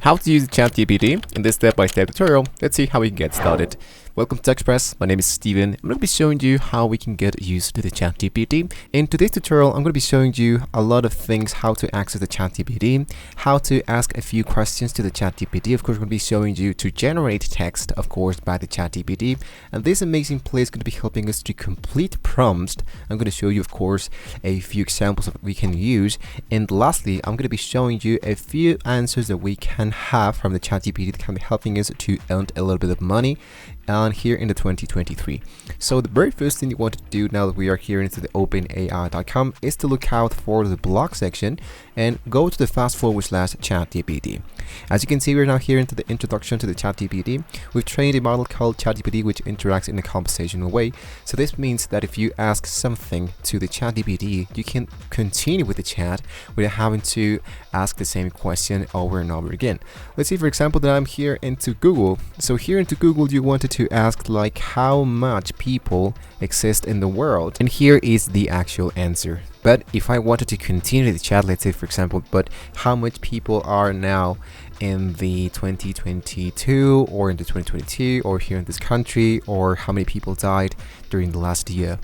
How to use ChatGPT. In this step-by-step tutorial, let's see how we can get started. Welcome to TechExpress. My name is Steven. I'm going to be showing you how we can get used to the ChatGPT. In today's tutorial, I'm going to be showing you a lot of things, how to access the ChatGPT, how to ask a few questions to the ChatGPT. Of course, we're going to be showing you to generate text, of course, by the ChatGPT. And this amazing place is going to be helping us to complete prompts. I'm going to show you, of course, a few examples that we can use. And lastly, I'm going to be showing you a few answers that we can have from the ChatGPT that can be helping us to earn a little bit of money and here in the 2023. So the very first thing you want to do now that we are here into the openai.com is to look out for the blog section and go to the /ChatGPT. As you can see, we're now here into the introduction to the ChatGPT. We've trained a model called ChatGPT which interacts in a conversational way. So this means that if you ask something to the ChatGPT, you can continue with the chat without having to ask the same question over and over again. Let's see, for example, that I'm here into Google. So here into Google, you wanted to ask like how much people exist in the world, and here is the actual answer. But if I wanted to continue the chat, let's say for example, but how much people are now in the 2022 or in the 2022 or here in this country, or how many people died during the last year.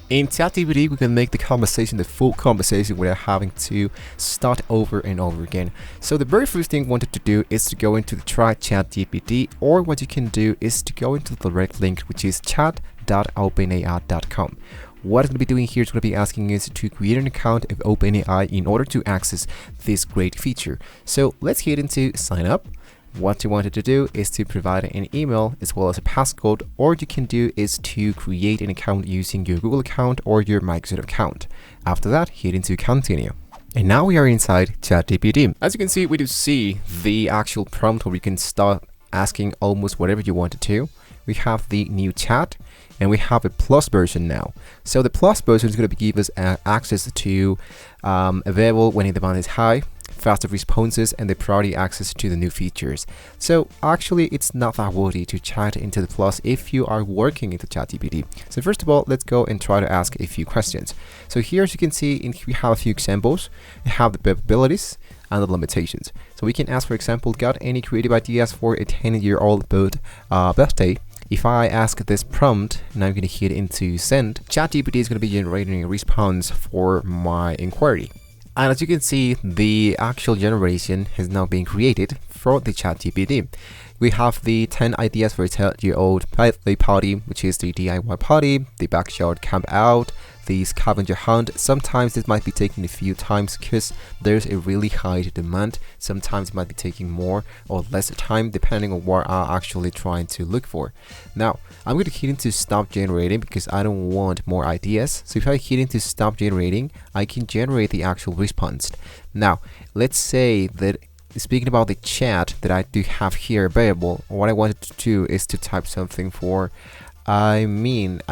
In ChatGPT, we can make the conversation the full conversation without having to start over and over again. So the very first thing I wanted to do is to go into the Try ChatGPT, or what you can do is to go into the direct link, which is chat.openai.com. What it's going to be doing here is going to be asking us to create an account of OpenAI in order to access this great feature. So let's get into sign up. What you wanted to do is to provide an email as well as a passcode, or you can do is to create an account using your Google account or your Microsoft account. After that, hit into continue. And now we are inside ChatGPT. As you can see, we do see the actual prompt where we can start asking almost whatever you wanted to. We have the new chat and we have a plus version now. So the plus version is going to give us access to available when the demand is high, faster responses, and the priority access to the new features. So actually it's not that worthy to chat into the plus if you are working into ChatGPT. So first of all, let's go and try to ask a few questions. So here, as you can see, we have a few examples. We have the capabilities and the limitations. So we can ask, for example, got any creative ideas for a 10-year-old birthday? If I ask this prompt and I'm going to hit into send, ChatGPT is going to be generating a response for my inquiry. And as you can see, the actual generation has now been created for the ChatGPT. We have the 10 ideas for a 10-year-old birthday party, which is the DIY party, the backyard camp out, the scavenger hunt. Sometimes this might be taking a few times because there's a really high demand. Sometimes it might be taking more or less time depending on what I'm actually trying to look for. Now, I'm going to hit into stop generating because I don't want more ideas. So if I hit into stop generating, I can generate the actual response. Now, let's say that speaking about the chat that I do have here available, what I wanted to do is to type something for, I meant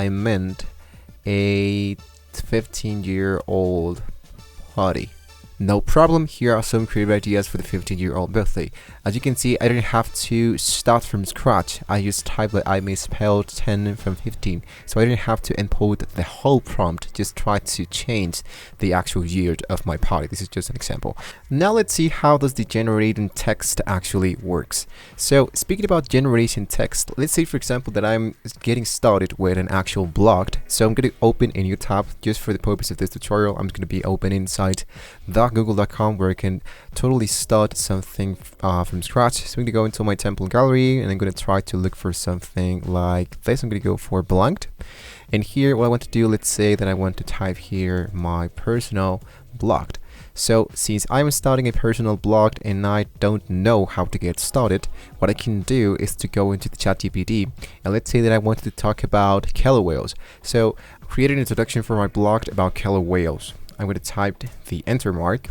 a 15-year-old party. No problem, here are some creative ideas for the 15-year-old birthday. As you can see, I didn't have to start from scratch. I just typed that I misspelled 10 from 15. So I didn't have to input the whole prompt, just try to change the actual year of my party. This is just an example. Now let's see how does the generating text actually works. So speaking about generation text, let's say for example that I'm getting started with an actual blog. So I'm going to open a new tab just for the purpose of this tutorial. I'm going to be open inside the google.com where I can totally start something from scratch. So I'm going to go into my template gallery and I'm going to try to look for something like this. I'm going to go for blank. And here what I want to do, let's say that I want to type here my personal blog. So since I'm starting a personal blog and I don't know how to get started, what I can do is to go into the ChatGPT and let's say that I wanted to talk about killer whales. So create an introduction for my blog about killer whales. I'm going to type the enter mark,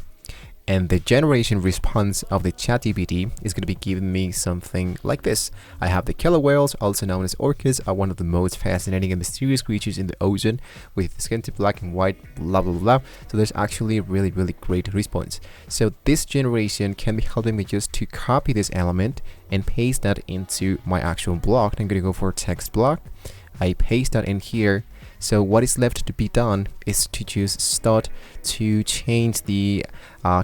and the generation response of the ChatGPT is going to be giving me something like this. I have the killer whales, also known as orcas, are one of the most fascinating and mysterious creatures in the ocean with skin to black and white, blah blah blah. So there's actually a really great response. So this generation can be helping me just to copy this element and paste that into my actual blog. I'm going to go for text block. I paste that in here. So what is left to be done is to just start to change the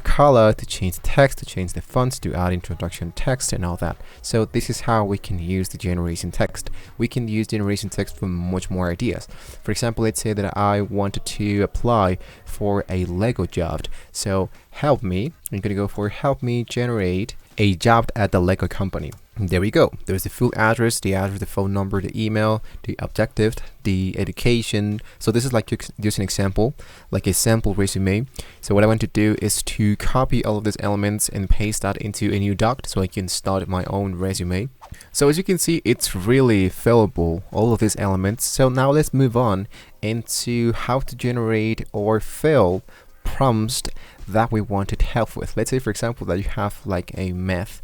color, to change the text, to change the fonts, to add introduction text and all that. So this is how we can use the generation text. We can use generation text for much more ideas. For example, let's say that I wanted to apply for a Lego job. So help me, I'm gonna go for help me generate a job at the Lego company. And there we go. There's the full address, the phone number, the email, the objective, the education. So this is like just an example, like a sample resume. So what I want to do is to copy all of these elements and paste that into a new doc so I can start my own resume. So as you can see, it's really fillable, all of these elements. So now let's move on into how to generate or fill prompts that we wanted help with. Let's say, for example, that you have like a math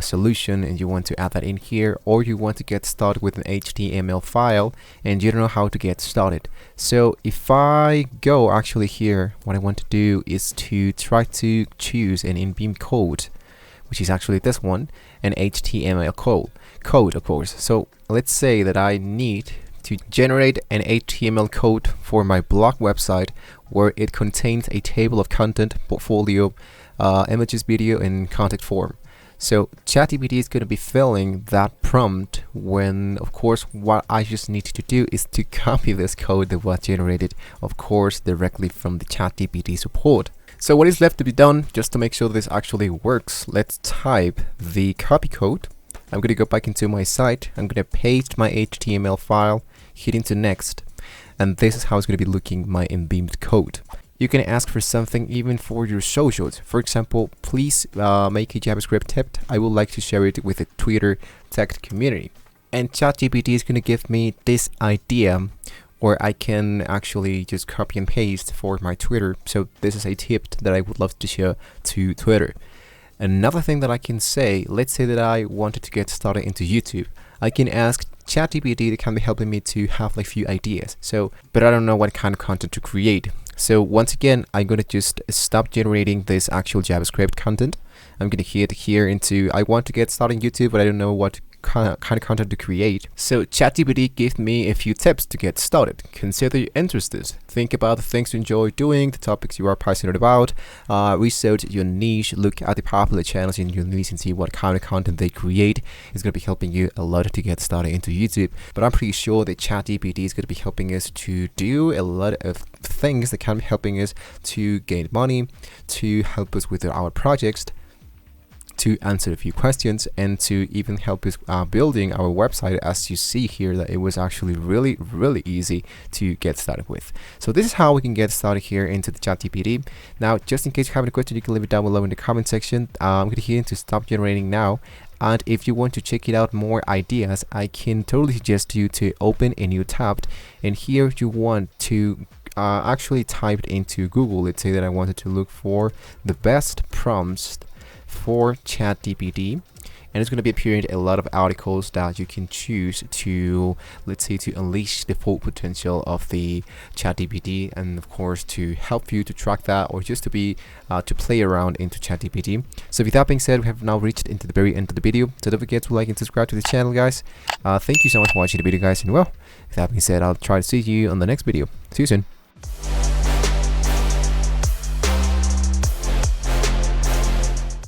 solution and you want to add that in here, or you want to get started with an HTML file and you don't know how to get started. So if I go actually here, what I want to do is to try to choose an in-beam code, which is actually this one, an HTML code of course. So let's say that I need to generate an HTML code for my blog website where it contains a table of content, portfolio, images, video, and contact form. So ChatGPT is going to be filling that prompt when, of course, what I just need to do is to copy this code that was generated, of course, directly from the ChatGPT support. So what is left to be done, just to make sure this actually works, let's type the copy code. I'm going to go back into my site. I'm going to paste my HTML file, hit into next, and this is how it's going to be looking, my in-beamed code. You can ask for something even for your socials. For example, please make a JavaScript tip. I would like to share it with the Twitter tech community. And ChatGPT is going to give me this idea, or I can actually just copy and paste for my Twitter. So this is a tip that I would love to share to Twitter. Another thing that I can say, let's say that I wanted to get started into YouTube. I can ask ChatGPT that can be helping me to have like few ideas. So, but I don't know what kind of content to create. So once again, I'm going to just stop generating this actual JavaScript content. I'm going to hit here into, I want to get started on YouTube, but I don't know what kind of content to create. So ChatGPT gave me a few tips to get started. Consider your interests. Think about the things you enjoy doing, the topics you are passionate about. Research your niche. Look at the popular channels in your niche and see what kind of content they create. It's going to be helping you a lot to get started into YouTube. But I'm pretty sure that ChatGPT is going to be helping us to do a lot of things that can be helping us to gain money, to help us with our projects, to answer a few questions, and to even help us building our website. As you see here, that it was actually really easy to get started with. So this is how we can get started here into the ChatGPT. Now, just in case you have any question, you can leave it down below in the comment section. I'm going to hit to stop generating now. And if you want to check it out more ideas, I can totally suggest you to open a new tab, and here you want to actually type it into Google. Let's say that I wanted to look for the best prompts for ChatGPT, and it's going to be appearing a lot of articles that you can choose to, let's say, to unleash the full potential of the ChatGPT, and of course to help you to track that, or just to be to play around into ChatGPT. So with that being said, we have now reached into the very end of the video, so don't forget to like and subscribe to the channel, guys. Thank you so much for watching the video, guys, and well, with that being said, I'll try to see you on the next video. See you soon.